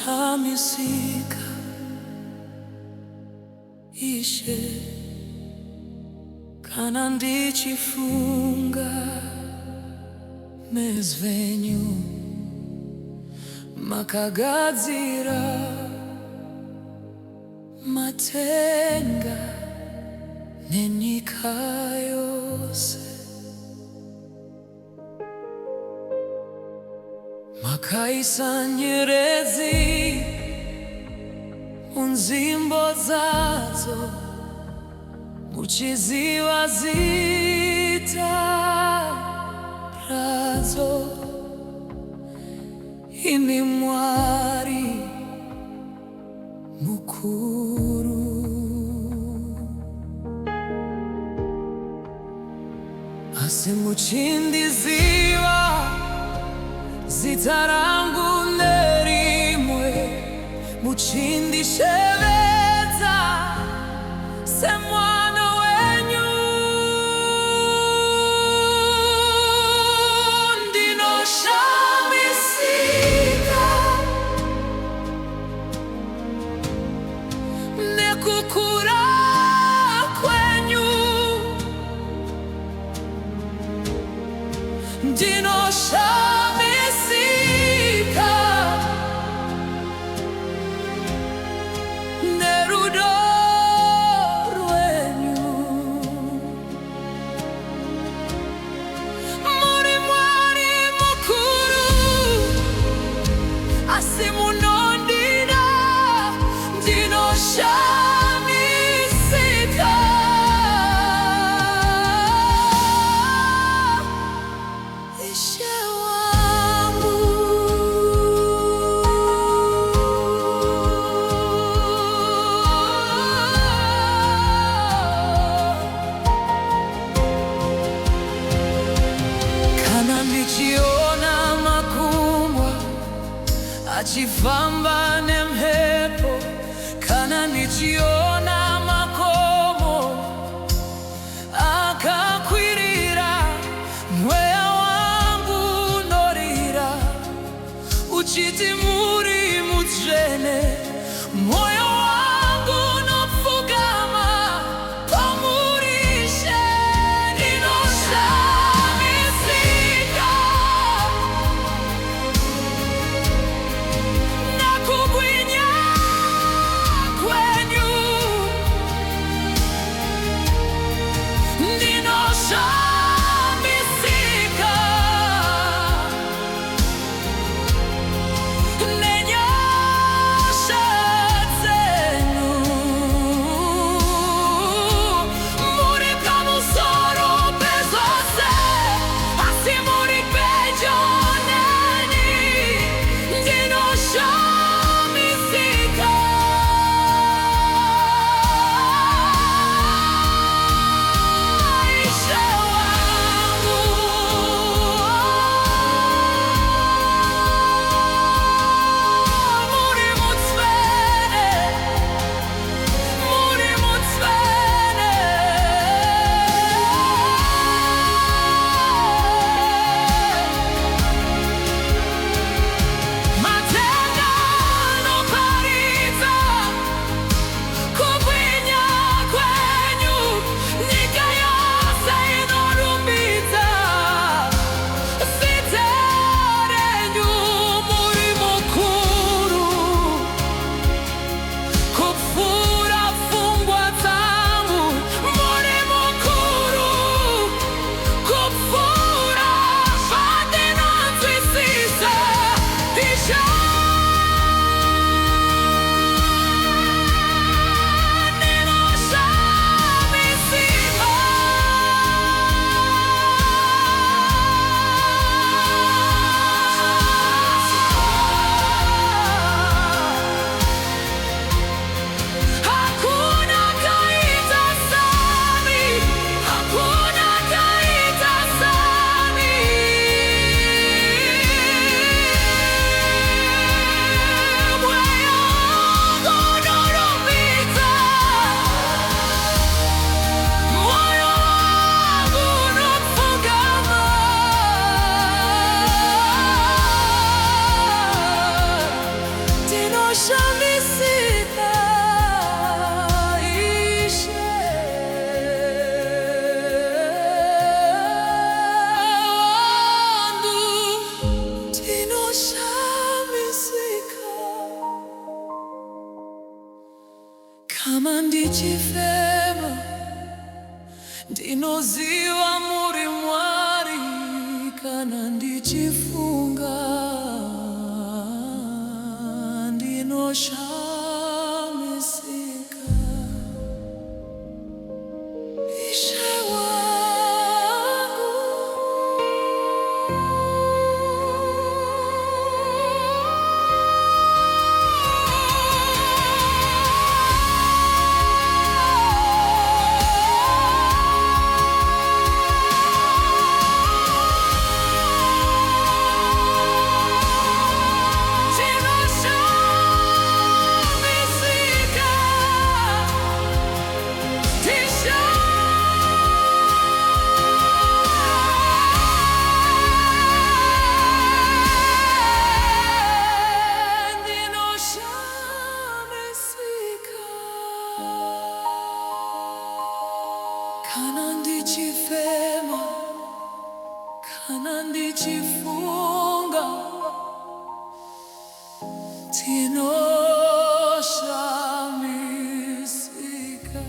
Ndinoshamisika Ishe kana ndichifunga nezvenyu makagadzira matenga nenyika yose, makaisa nyeredzi munzvimbo dzadzo, muchiziva zita radzo. Imi Mwari mukuru, asi muchindiziva zita rangu nerimwe, muchindishevedza semwana wenyu. Ndinoshamisika nekukura kwenyu, ndinoshamisika nerudo rwenyu. Muri Mwari mukuru, asi munondida. Ndinoshamisika Ishe wangu. Kana ndichiona makumbwa achifamba nemhepo, kana ndichiona makomo akakwirira, mweya wangu unorira uchiti muri mutsvene. Moyo wangu unopfugama kwamuri Ishe. Ndinoshamisika nakubwinya kwenyu, ndinoshamisika kama ndichifema ndinoziva muri Mwari, kana ndichifunga ndinoshamisika. Ishe wangu, kana ndichifema, kana ndichifunga ndinoshamisika.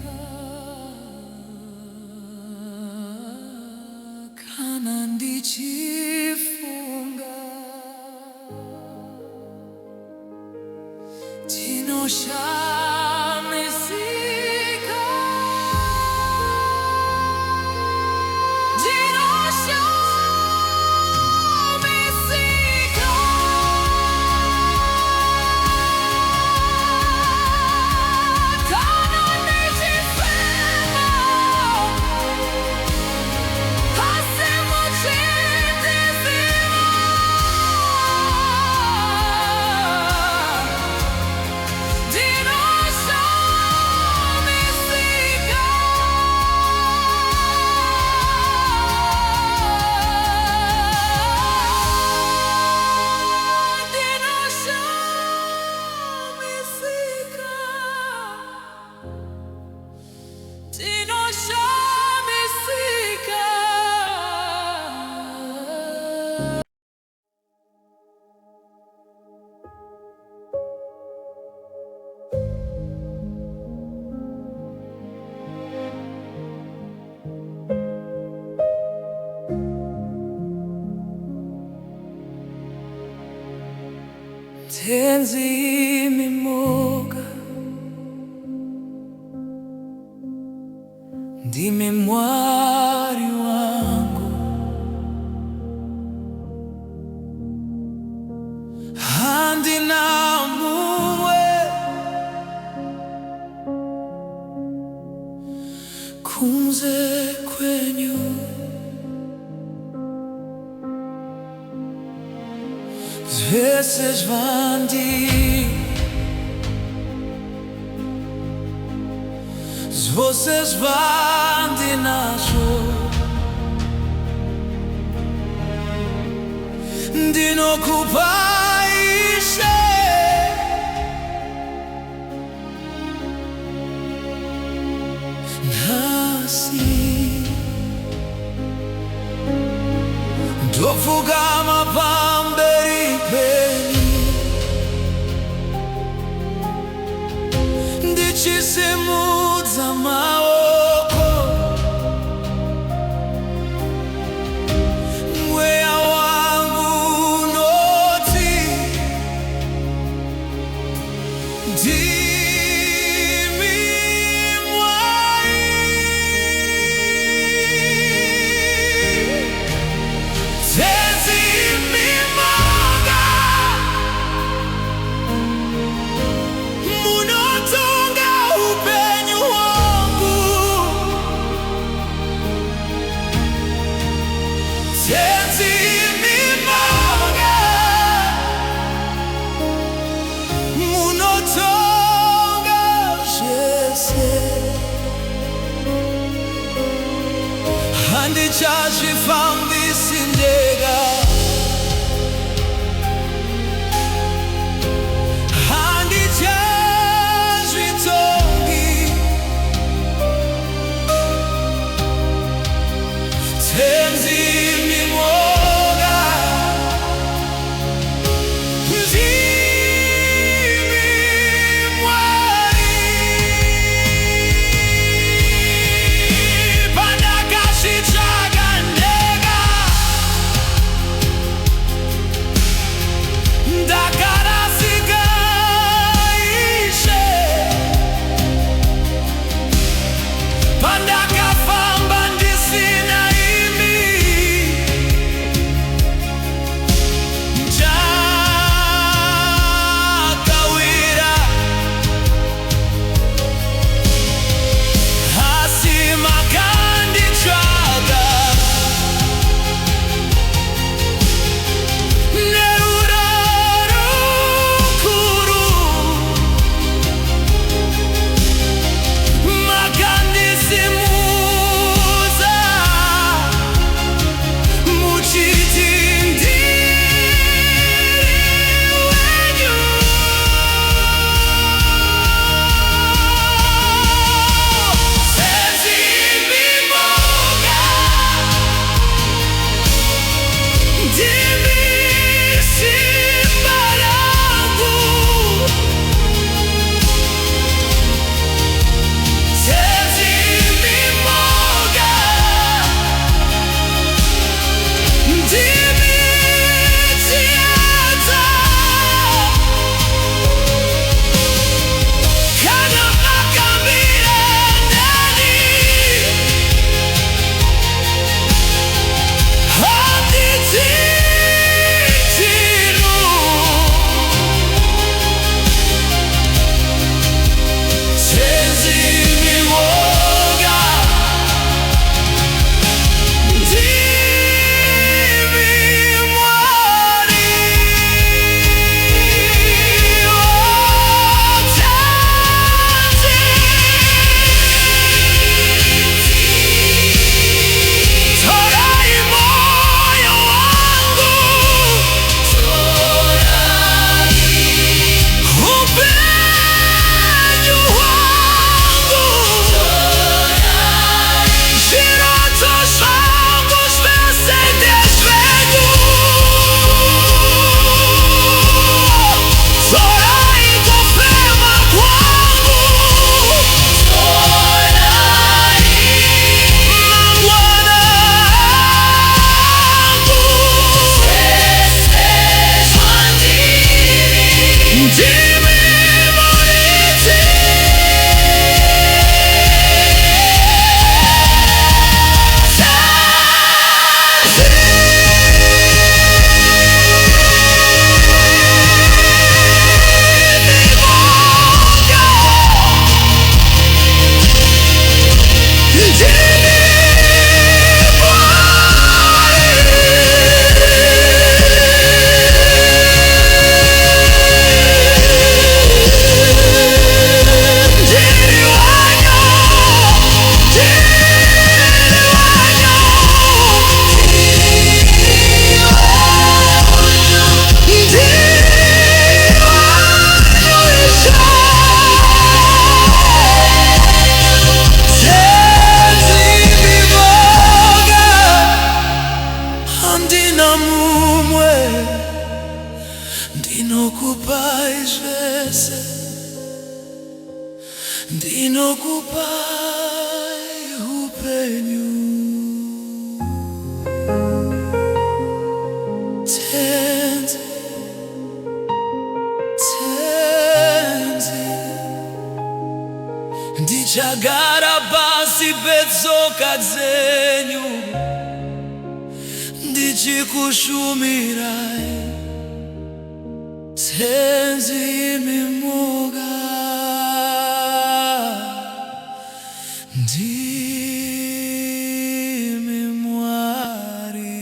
Kana ndichifunga ndinoshamisika. Tenzi mimoga ndime Mwari wangu, handina mumwe kunze kwenyu. Zvese zvandi zvose zvandinazvo ndinokupa Ishe. Nhasi ndopfugama pamberi penyu ndichisimudza maoko, mweya wangu unoti ndimi Mwari. Tenzi mimoga munotonga upenyu wangu. Tenzi mimoga munotonga zvese, handichazvifambisi ndega, handichazvitongi. Tenzi mimoga ndimi Mwari. ndinokupai zvese, ndinokupai upenyu. Tenzi, tenzi, ndichagara pasi petsoka dzenyu ndichikushumirai. Tenzi imi moga, ndimi Mwari.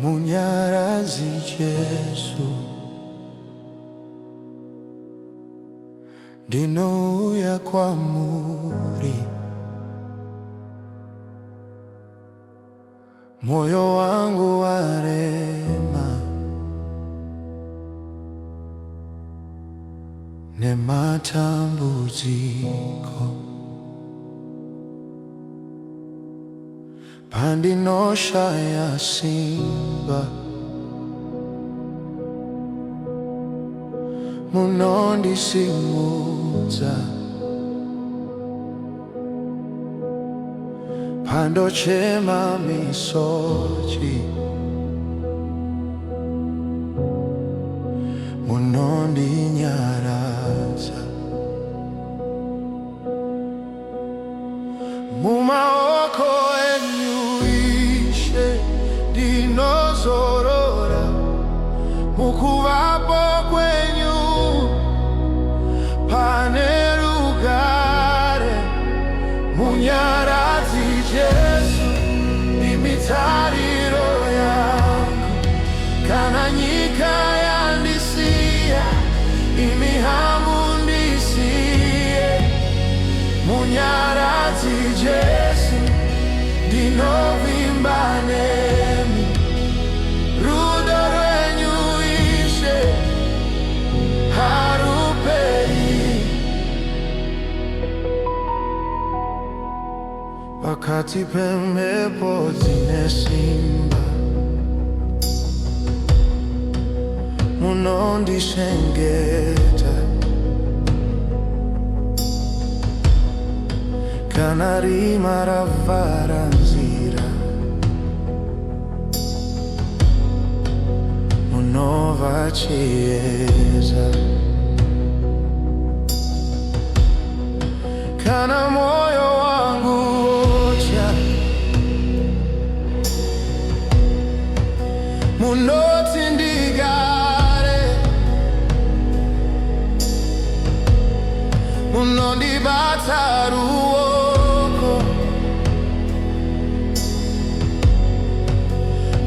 Munyarazi Jesu, ndinouya kwamuri, moyo wangu warema nematambudziko, pandinoshaya simba munondisimudza, pandochema misozi munondinyaradza. Mumaoko enyu Ishe ndinozorora, mukuvapo kwenyu pane rugare. Munyaradzi Jesu ndimi tariro yangu, kana nyika yandisiya imi hamundisiye. Munyaradzi Jesu ndinovimba nemi, rudo rwenyu Ishe haruperi. Pakati pemhepo dzine simba munondishengeta, kana rima ravhara nzira munova chiedza. Kana moyo wangu wocha munoti ndigare, munondibata ruoko,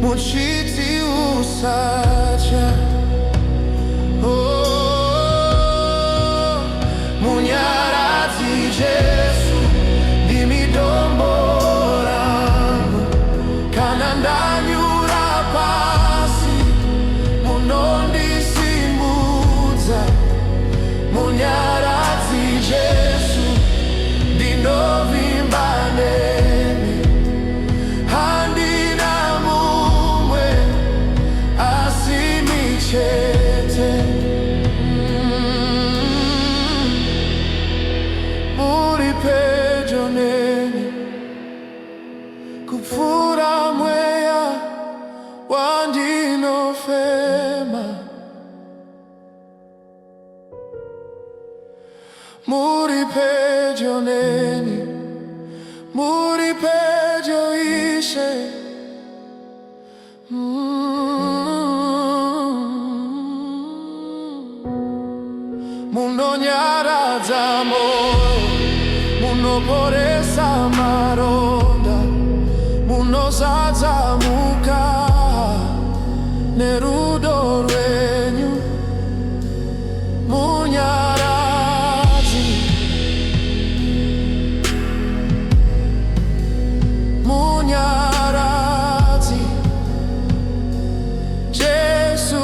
muchiti usacha. Oh, Munyaradzi Jesu ndimi dombo rangu, kana ndanyura pasi munondisimudza. Munyaradzi Jesu ndinovimba nemi, handina mumwe asi wandinofema muri pedyo neni, muri pedyo ishe. Munonyaradza moyo, munoporesa maronda, munozadza mukaha nerudo rwenyu. Munyaradzi, munyaradzi, Jesu.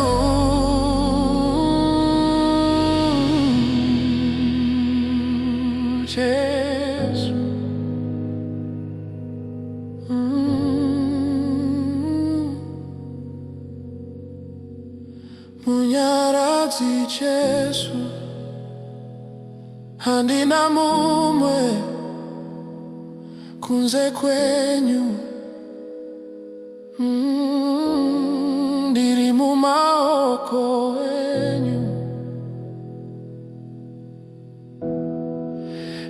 Jesu, munyaradzi Jesu, handina mumwe kunze kwenyu. Ndiri mumaoko enyu,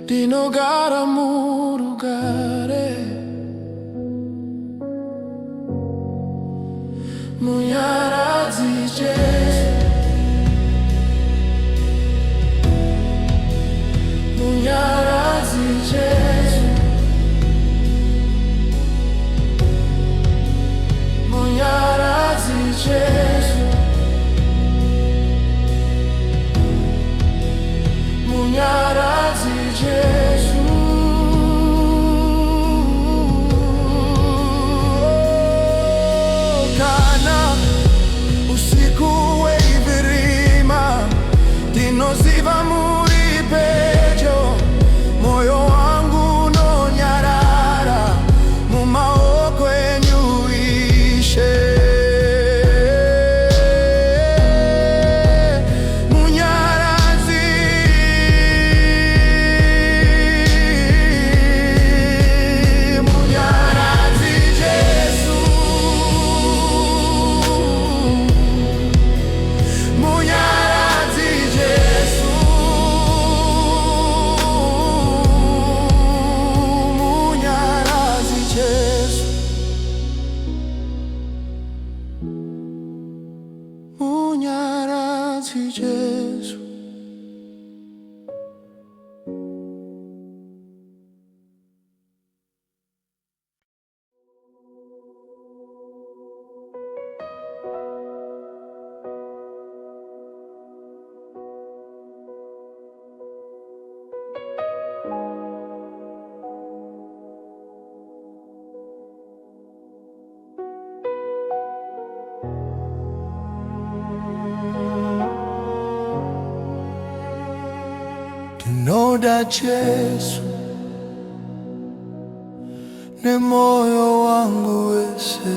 ndinogara murugare. Munyaradzi Jesu, munyaradzi Jesu, munyaradzi Jesu, munyaradzi Jesu. Kana usiku weivirima, ndinoziva muri pedyo, moyo wangu unonyarara mumaoko enyu ishe. Munyaradzi Jesu. Ndinoda Jesu ne moyo wangu wese,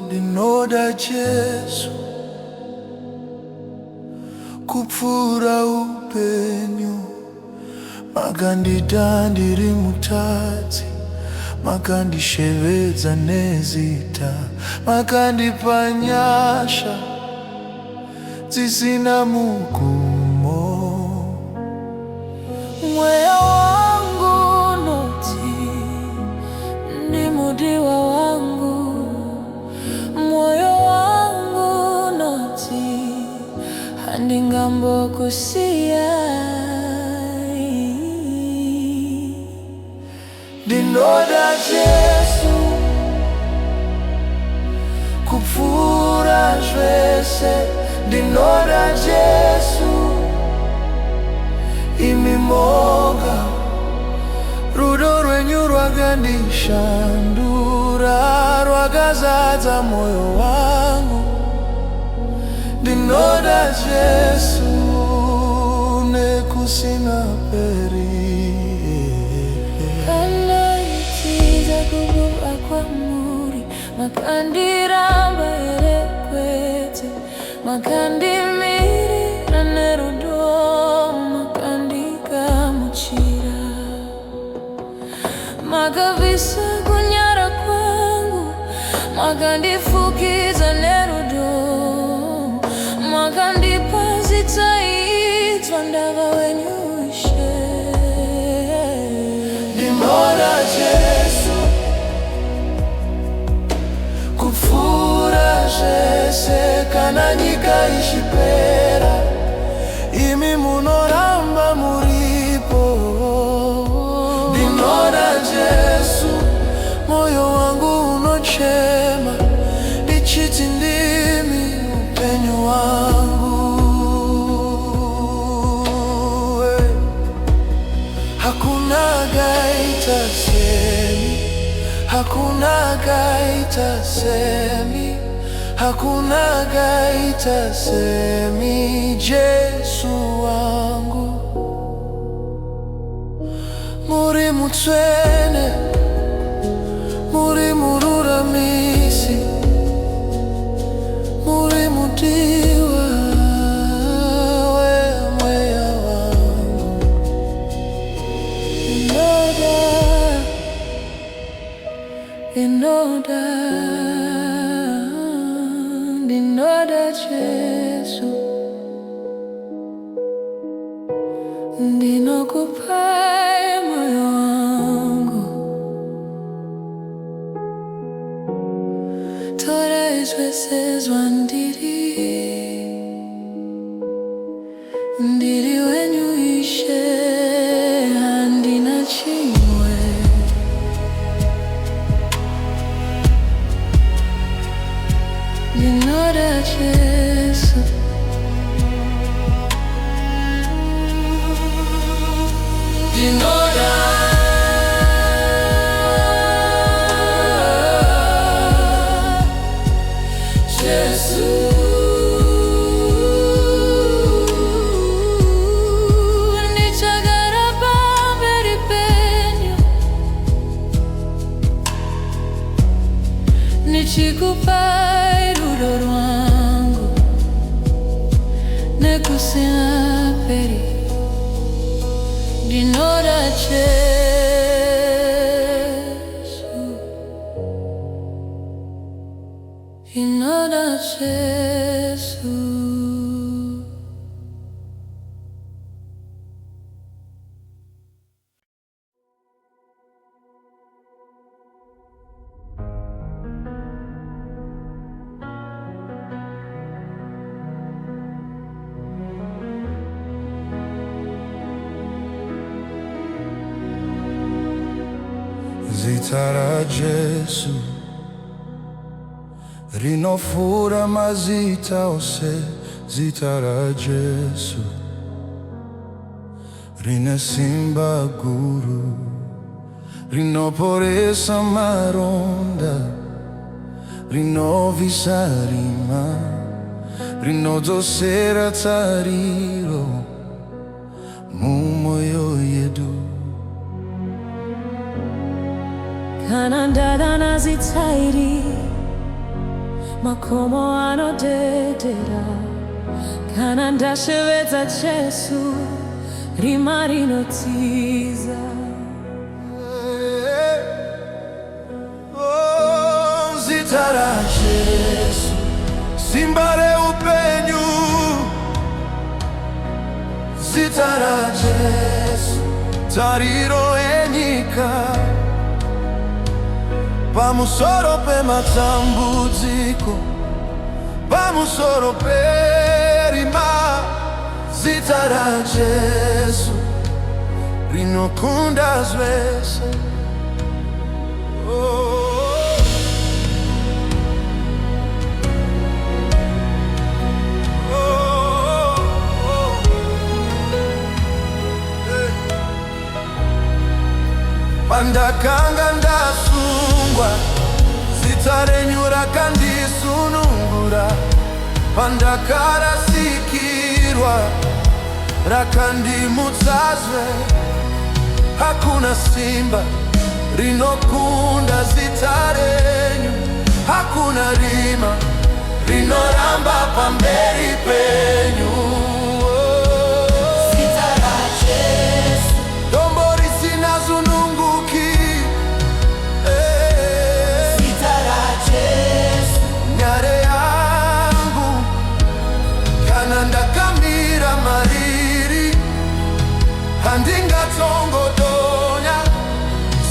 ndinoda Jesu kupfura upenyu. Makandida ndiri mutadzi, makandishevedza nezita, makandipa nyasha dzisina mugumo. Mweya wangu noti ni mudiwa wangu, moyo wangu noti handingambo kusiya. Ndinoda Jesu kupfura zvese, ndinoda Jesu imimoga. Rudo rwenyu rwakandishandura, rwakazadza moyo wangu. Ndinoda Jesu nekusina peri. Kana itiza kubuka kwamuri, makandiramba yerekwete, makandimirira nerudo, makandikamuchira. Makavisa kunyara kwangu, makandifukiza ndikaishipera imi munoramba muripo. Ndinoda Jesu, moyo wangu unochema, ndichiti ndimi upenyu wangu. Hakuna gaita semi, hakuna gaita semi, hakuna gaita semi. Jesu wangu muri mutswene, muri mururamisi, muri mudiwa we mweya wangu. Ndinoda Jesu, ndinokupa moyo wangu. Toda izwesezwa ndiri wenyu ishe, handina chimwe. Ndinoda Jesu, ndinoda Jesu, ndichagara pamberi penyu, ndichikupa rudo rwangu nekusema peri. Ndinoda Jesu, ndinoda Jesu. Zita la Jesu rinofura mazita ose. Zita la Jesu rine simba guru, rinoporesa maronda, rinovisa rima, rinodosera tariro mumoyo yedu. Kana ndadana zitairi, makomo anodedera. Kana ndashevedza Jesu, rima rinotiza. Zita la Jesu, simba reupenyu. Zita la Jesu, tariro enyika. Pamusoro pematambudziko, pamusoro perima. Zita la Jesu rinokunda zvese. Pandakanga ndasungwa, zita renyu rakandisunungura. Pandakarasikirwa, rakandimutsazve. Hakuna simba rinokunda zita renyu, hakuna rima rinoramba pamberi penyu. Zita la Jesu, Dombo risina zununguki. zita la Jesu, Nyare yangu kana ndakamira mariri, handingatongodonya.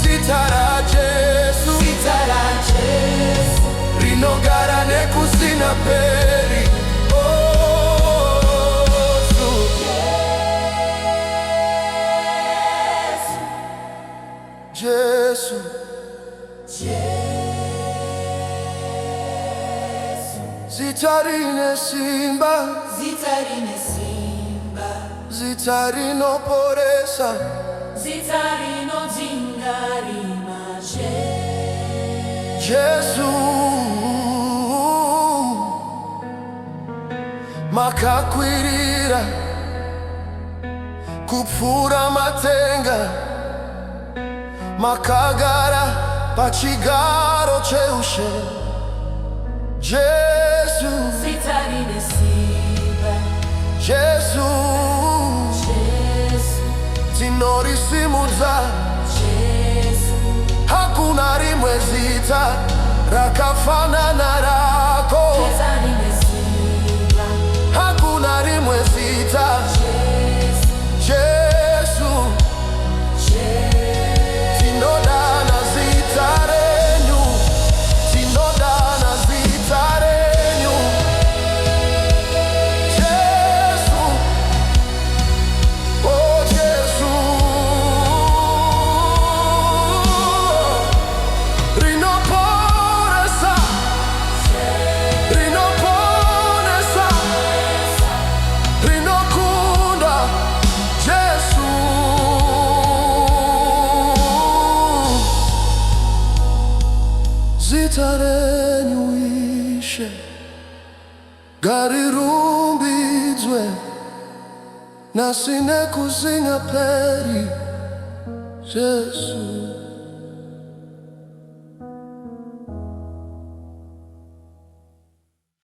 Zita la Jesu, zita la Jesu, rinogara neku zitarine simba, zitarinoporesa, Jesu makakwirira kupfura matenga, makagara pachigaro cheushe. Jesu, Jesu, tinorisimudza, hakuna rimwe zita rakafanana rako, hakuna rimwe zita. Jesu, tinodana zita renyu, tinodana zita renyu. Jesu, oh Jesu, rinoporesa, rinoponesa, rinokunda. Jesu, zita renyu ishe garirumbidzwe, nasine kuzinga peri. Jesu.